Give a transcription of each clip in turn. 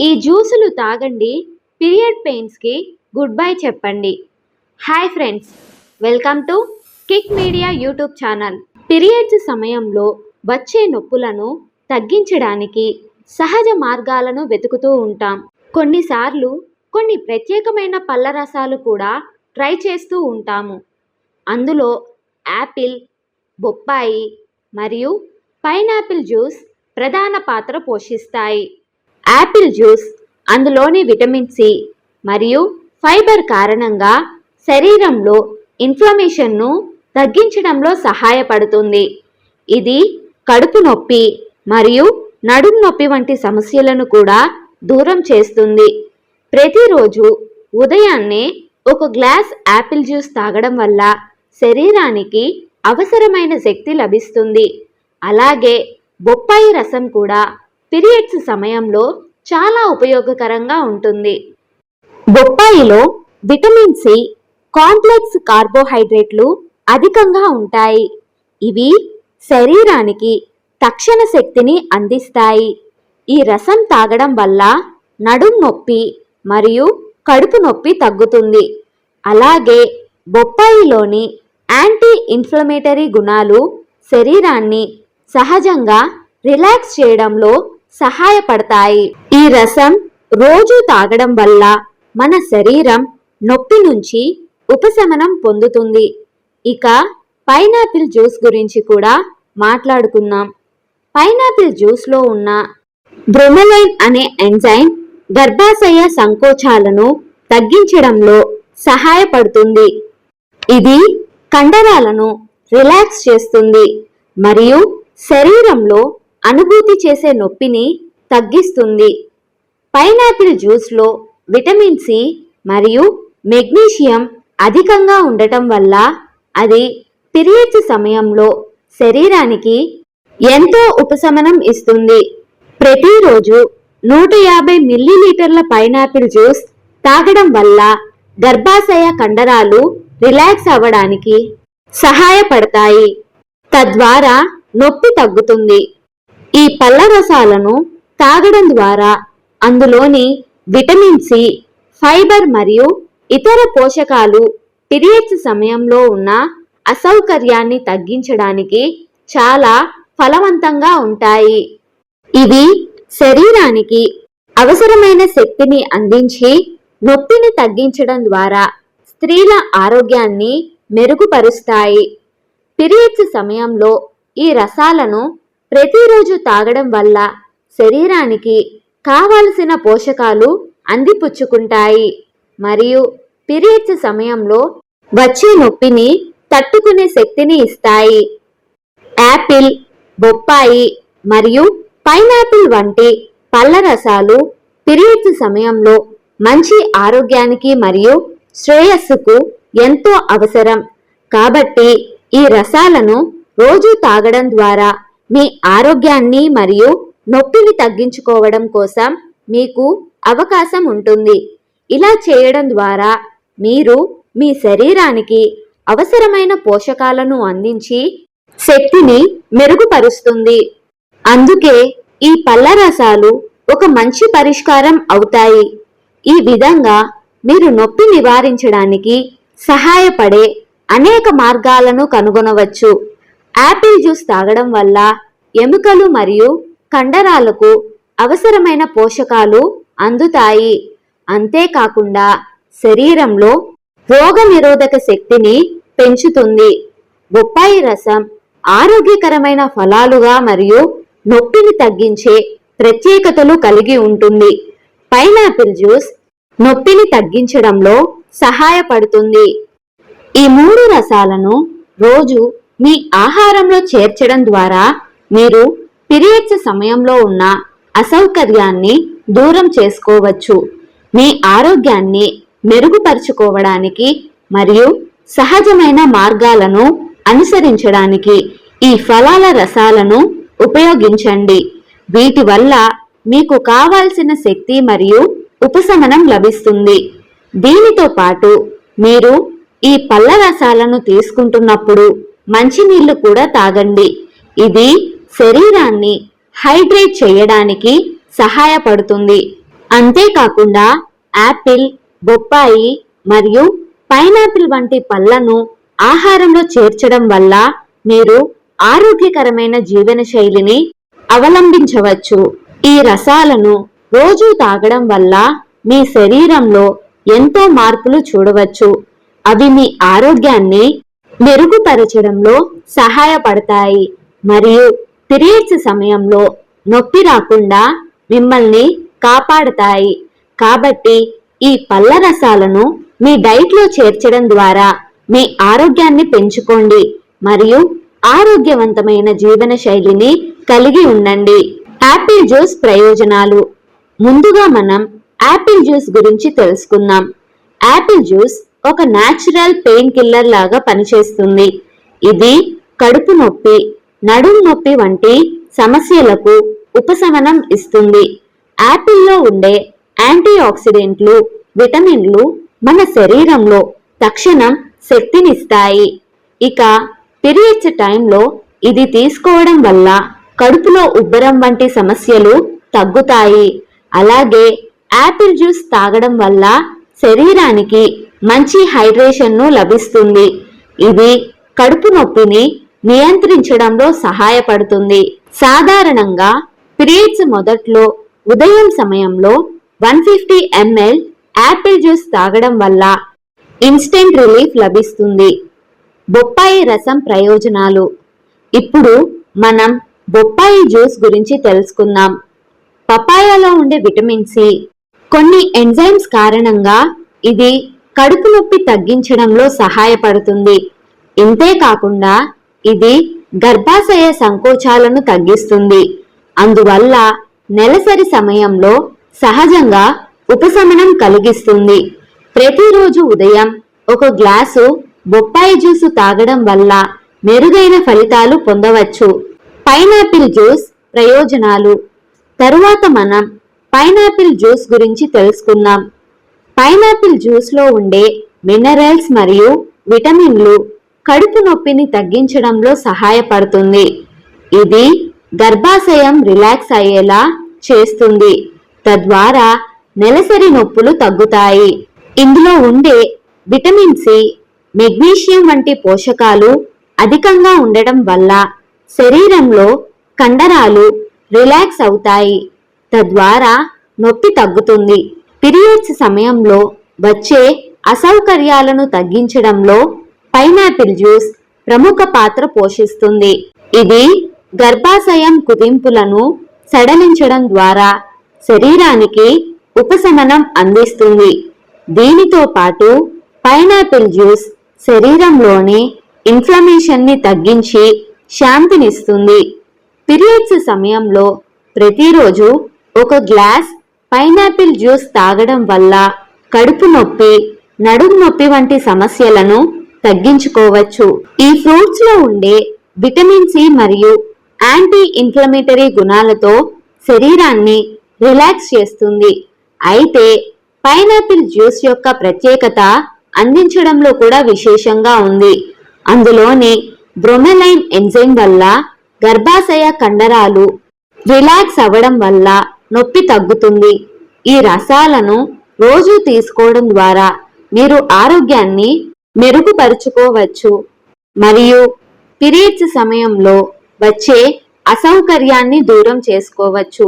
ఈ జ్యూసులు తాగండి, పీరియడ్ పెయిన్స్కి గుడ్ బై చెప్పండి. Hi friends, welcome to kick media YouTube channel. Periods సమయంలో వచ్చే నొప్పులను తగ్గించడానికి సహజ మార్గాలను వెతుకుతూ ఉంటాం. కొన్నిసార్లు కొన్ని ప్రత్యేకమైన పళ్ళ రసాలు కూడా ట్రై చేస్తూ ఉంటాము. అందులో యాపిల్, బొప్పాయి మరియు పైనాపిల్ జ్యూస్ ప్రధాన పాత్ర పోషిస్తాయి. యాపిల్ జ్యూస్ అందులోని విటమిన్ సి మరియు ఫైబర్ కారణంగా శరీరంలో ఇన్ఫ్లమేషన్ను తగ్గించడంలో సహాయపడుతుంది. ఇది కడుపు నొప్పి మరియు నడుము నొప్పి వంటి సమస్యలను కూడా దూరం చేస్తుంది. ప్రతిరోజు ఉదయాన్నే ఒక గ్లాస్ యాపిల్ జ్యూస్ తాగడం వల్ల శరీరానికి అవసరమైన శక్తి లభిస్తుంది. అలాగే బొప్పాయి రసం కూడా పీరియడ్స్ సమయంలో చాలా ఉపయోగకరంగా ఉంటుంది. బొప్పాయిలో విటమిన్ సి, కాంప్లెక్స్ కార్బోహైడ్రేట్లు అధికంగా ఉంటాయి. ఇవి శరీరానికి తక్షణ శక్తిని అందిస్తాయి. ఈ రసం తాగడం వల్ల నడుం నొప్పి మరియు కడుపు నొప్పి తగ్గుతుంది. అలాగే బొప్పాయిలోని యాంటీ ఇన్ఫ్లమేటరీ గుణాలు శరీరాన్ని సహజంగా రిలాక్స్ చేయడంలో సహాయపడతాయి. ఈ రసం రోజు తాగడం వల్ల మన శరీరం నొప్పి నుంచి ఉపశమనం పొందుతుంది. ఇక పైనాపిల్ జ్యూస్ గురించి కూడా మాట్లాడుకుందాం. పైనాపిల్ జ్యూస్లో ఉన్న బ్రోమెలైన్ అనే ఎంజైమ్ గర్భాశయ సంకోచాలను తగ్గించడంలో సహాయపడుతుంది. ఇది కండరాలను రిలాక్స్ చేస్తుంది మరియు శరీరంలో అనుభూతి చేసే నొప్పిని తగ్గిస్తుంది. పైనాపిల్ జ్యూస్లో విటమిన్ సి మరియు మెగ్నీషియం అధికంగా ఉండటం వల్ల అది పీరియడ్స్ సమయంలో శరీరానికి ఎంతో ఉపశమనం ఇస్తుంది. ప్రతిరోజు 150 మిల్లీలీటర్ల పైనాపిల్ జ్యూస్ తాగడం వల్ల గర్భాశయ కండరాలు రిలాక్స్ అవ్వడానికి సహాయపడతాయి. తద్వారా నొప్పి తగ్గుతుంది. ఈ పళ్ళ రసాలను తాగడం ద్వారా అందులోని విటమిన్ సి, ఫైబర్ మరియు ఇతర పోషకాలు పీరియడ్స్ సమయంలో ఉన్న అసౌకర్యాన్ని తగ్గించడానికి చాలా ఫలవంతంగా ఉంటాయి. ఇవి శరీరానికి అవసరమైన శక్తిని అందించి నొప్పిని తగ్గించడం ద్వారా స్త్రీల ఆరోగ్యాన్ని మెరుగుపరుస్తాయి. పీరియడ్స్ సమయంలో ఈ రసాలను ప్రతిరోజు తాగడం వల్ల శరీరానికి కావలసిన పోషకాలు అందిపుచ్చుకుంటాయి మరియు పీరియడ్స్ సమయంలో వచ్చే నొప్పిని తట్టుకునే శక్తిని ఇస్తాయి. యాపిల్, బొప్పాయి మరియు పైనాపిల్ వంటి పళ్ళ రసాలు పీరియడ్స్ సమయంలో మంచి ఆరోగ్యానికి మరియు శ్రేయస్సుకు ఎంతో అవసరం. కాబట్టి ఈ రసాలను రోజు తాగడం ద్వారా మీ ఆరోగ్యాన్ని మరియు నొప్పిని తగ్గించుకోవడం కోసం మీకు అవకాశం ఉంటుంది. ఇలా చేయడం ద్వారా మీరు మీ శరీరానికి అవసరమైన పోషకాలను అందించి శక్తిని మెరుగుపరుస్తుంది. అందుకే ఈ పళ్ళ రసాలు ఒక మంచి పరిష్కారం అవుతాయి. ఈ విధంగా మీరు నొప్పి నివారించడానికి సహాయపడే అనేక మార్గాలను కనుగొనవచ్చు. యాపిల్ జ్యూస్ తాగడం వల్ల ఎముకలు మరియు కండరాలకు అవసరమైన పోషకాలు అందుతాయి. అంతేకాకుండా శరీరంలో రోగనిరోధక శక్తిని పెంచుతుంది. బొప్పాయి రసం ఆరోగ్యకరమైన ఫలాలుగా మరియు నొప్పిని తగ్గించే ప్రత్యేకతలు కలిగి ఉంటుంది. పైనాపిల్ జ్యూస్ నొప్పిని తగ్గించడంలో సహాయపడుతుంది. ఈ 3 రసాలను రోజు మీ ఆహారంలో చేర్చడం ద్వారా మీరు పీరియడ్స్ సమయంలో ఉన్న అసౌకర్యాన్ని దూరం చేసుకోవచ్చు. మీ ఆరోగ్యాన్ని మెరుగుపరుచుకోవడానికి మరియు సహజమైన మార్గాలను అనుసరించడానికి ఈ ఫలాల రసాలను ఉపయోగించండి. వీటి వల్ల మీకు కావాల్సిన శక్తి మరియు ఉపశమనం లభిస్తుంది. దీనితో పాటు మీరు ఈ పళ్ళ రసాలను తీసుకుంటున్నప్పుడు మంచినీళ్లు కూడా తాగండి. ఇది శరీరాన్ని హైడ్రేట్ చేయడానికి సహాయపడుతుంది. అంతేకాకుండా యాపిల్, బొప్పాయి మరియు పైనాపిల్ వంటి పళ్లను ఆహారంలో చేర్చడం వల్ల మీరు ఆరోగ్యకరమైన జీవన శైలిని అవలంబించవచ్చు. ఈ రసాలను రోజు తాగడం వల్ల మీ శరీరంలో ఎంతో మార్పులు చూడవచ్చు. అవి మీ ఆరోగ్యాన్ని మెరుగుపరచడంలో సహాయపడతాయి మరియు పీరియడ్స్ సమయంలో నొప్పి రాకుండా మిమ్మల్ని కాపాడతాయి. కాబట్టి ఈ పళ్ళ రసాలను మీ డైట్లో చేర్చడం ద్వారా మీ ఆరోగ్యాన్ని పెంచుకోండి మరియు ఆరోగ్యవంతమైన జీవన శైలిని కలిగి ఉండండి. యాపిల్ జ్యూస్ ప్రయోజనాలు. ముందుగా మనం యాపిల్ జ్యూస్ గురించి తెలుసుకుందాం. యాపిల్ జ్యూస్ ఒక న్యాచురల్ పెయిన్ కిల్లర్ లాగా పనిచేస్తుంది. ఇది కడుపు నొప్పి, నడుము నొప్పి వంటి సమస్యలకు ఉపశమనం ఇస్తుంది. యాపిల్లో ఉండే యాంటీ ఆక్సిడెంట్లు, విటమిన్లు మన శరీరంలో తక్షణం శక్తినిస్తాయి. ఇక పీరియడ్స్ టైంలో ఇది తీసుకోవడం వల్ల కడుపులో ఉబ్బరం వంటి సమస్యలు తగ్గుతాయి. అలాగే యాపిల్ జ్యూస్ తాగడం వల్ల శరీరానికి మంచి హైడ్రేషన్ను లభిస్తుంది. ఇది కడుపు నొప్పిని నియంత్రించడంలో సహాయపడుతుంది. సాధారణంగా పీరియడ్స్ మొదట్లో ఉదయం సమయంలో 150 ml యాపిల్ జ్యూస్ తాగడం వల్ల ఇన్స్టెంట్ రిలీఫ్ లభిస్తుంది. బొప్పాయి రసం ప్రయోజనాలు. ఇప్పుడు మనం బొప్పాయి జ్యూస్ గురించి తెలుసుకుందాం. పపాయాలో ఉండే విటమిన్ సి కొన్ని ఎంజైమ్స్ కారణంగా ఇది కడుపు నొప్పి తగ్గించడంలో సహాయపడుతుంది. ఇంతేకాకుండా ఇది గర్భాశయ సంకోచాలను తగ్గిస్తుంది. అందువల్ల నెలసరి సమయంలో సహజంగా ఉపశమనం కలిగిస్తుంది. ప్రతిరోజు ఉదయం ఒక గ్లాసు బొప్పాయి జ్యూసు తాగడం వల్ల మెరుగైన ఫలితాలు పొందవచ్చు. పైనాపిల్ జ్యూస్ ప్రయోజనాలు. తరువాత మనం పైనాపిల్ జ్యూస్ గురించి తెలుసుకుందాం. పైనాపిల్ జ్యూస్లో ఉండే మినరల్స్ మరియు విటమిన్లు కడుపు నొప్పిని తగ్గించడంలో సహాయపడుతుంది. ఇది గర్భాశయం రిలాక్స్ అయ్యేలా చేస్తుంది. తద్వారా నెలసరి నొప్పులు తగ్గుతాయి. ఇందులో ఉండే విటమిన్ సి, మెగ్నీషియం వంటి పోషకాలు అధికంగా ఉండడం వల్ల శరీరంలో కండరాలు రిలాక్స్ అవుతాయి. తద్వారా నొప్పి తగ్గుతుంది. పీరియడ్స్ సమయంలో వచ్చే అసౌకర్యాలను తగ్గించడంలో పైనాపిల్ జ్యూస్ ప్రముఖ పాత్ర పోషిస్తుంది. ఇది గర్భాశయం కుదింపులను సడలించడం ద్వారా శరీరానికి ఉపశమనం అందిస్తుంది. దీనితో పాటు పైనాపిల్ జ్యూస్ శరీరంలోని ఇన్ఫ్లమేషన్ని తగ్గించి శాంతినిస్తుంది. పీరియడ్స్ సమయంలో ప్రతిరోజు ఒక గ్లాస్ పైనాపిల్ జ్యూస్ తాగడం వల్ల కడుపు నొప్పి, నడుము నొప్పి వంటి సమస్యలను తగ్గించుకోవచ్చు. ఈ ఫ్రూట్స్ లో ఉండే విటమిన్ సి మరియు యాంటీ ఇన్ఫ్లమేటరీ గుణాలతో శరీరాన్ని రిలాక్స్ చేస్తుంది. అయితే పైనాపిల్ జ్యూస్ యొక్క ప్రత్యేకత అందించడంలో కూడా విశేషంగా ఉంది. అందులోని బ్రోమెలైన్ ఎంజైమ్ వల్ల గర్భాశయ కండరాలు రిలాక్స్ అవ్వడం వల్ల నొప్పి తగ్గుతుంది. ఈ రసాలను రోజు తీసుకోవడం ద్వారా మీరు ఆరోగ్యాన్ని మెరుగుపరుచుకోవచ్చు మరియు పీరియడ్స్ సమయంలో వచ్చే అసౌకర్యాన్ని దూరం చేసుకోవచ్చు.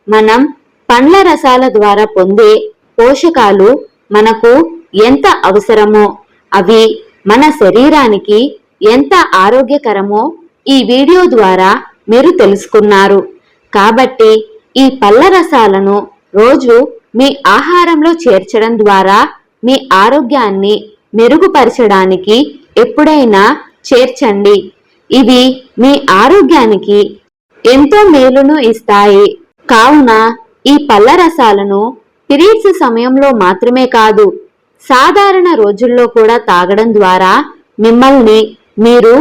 మనం పండ్ల రసాల ద్వారా పొందే పోషకాలు మనకు ఎంత అవసరమో, అవి మన శరీరానికి ఎంత ఆరోగ్యకరమో ఈ వీడియో ద్వారా మీరు తెలుసుకున్నారు. కాబట్టి ఈ పళ్ళ రసాలను రోజు మీ ఆహారంలో చేర్చడం ద్వారా మీ ఆరోగ్యాన్ని మెరుగుపరచడానికి ఎప్పుడైనా చేర్చండి. ఇవి మీ ఆరోగ్యానికి ఎంతో మేలును ఇస్తాయి. కావున ఈ పళ్ళ రసాలను పీరియడ్స్ సమయంలో మాత్రమే కాదు, సాధారణ రోజుల్లో కూడా తాగడం ద్వారా మిమ్మల్ని మీరు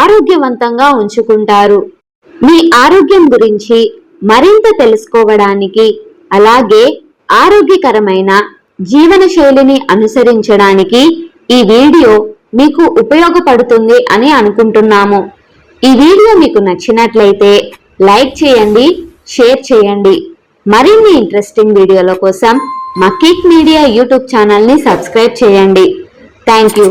ఆరోగ్యవంతంగా ఉంచుకుంటారు. మీ ఆరోగ్యం గురించి మరింత తెలుసుకోవడానికి, అలాగే ఆరోగ్యకరమైన జీవన శైలిని అనుసరించడానికి ఈ వీడియో మీకు ఉపయోగపడుతుంది అని అనుకుంటున్నాము. ఈ వీడియో మీకు నచ్చినట్లయితే లైక్ చేయండి, షేర్ చేయండి. మరిన్ని ఇంట్రెస్టింగ్ వీడియోల కోసం మా కిక్ మీడియా యూట్యూబ్ ఛానల్ని సబ్స్క్రైబ్ చేయండి. Thank you.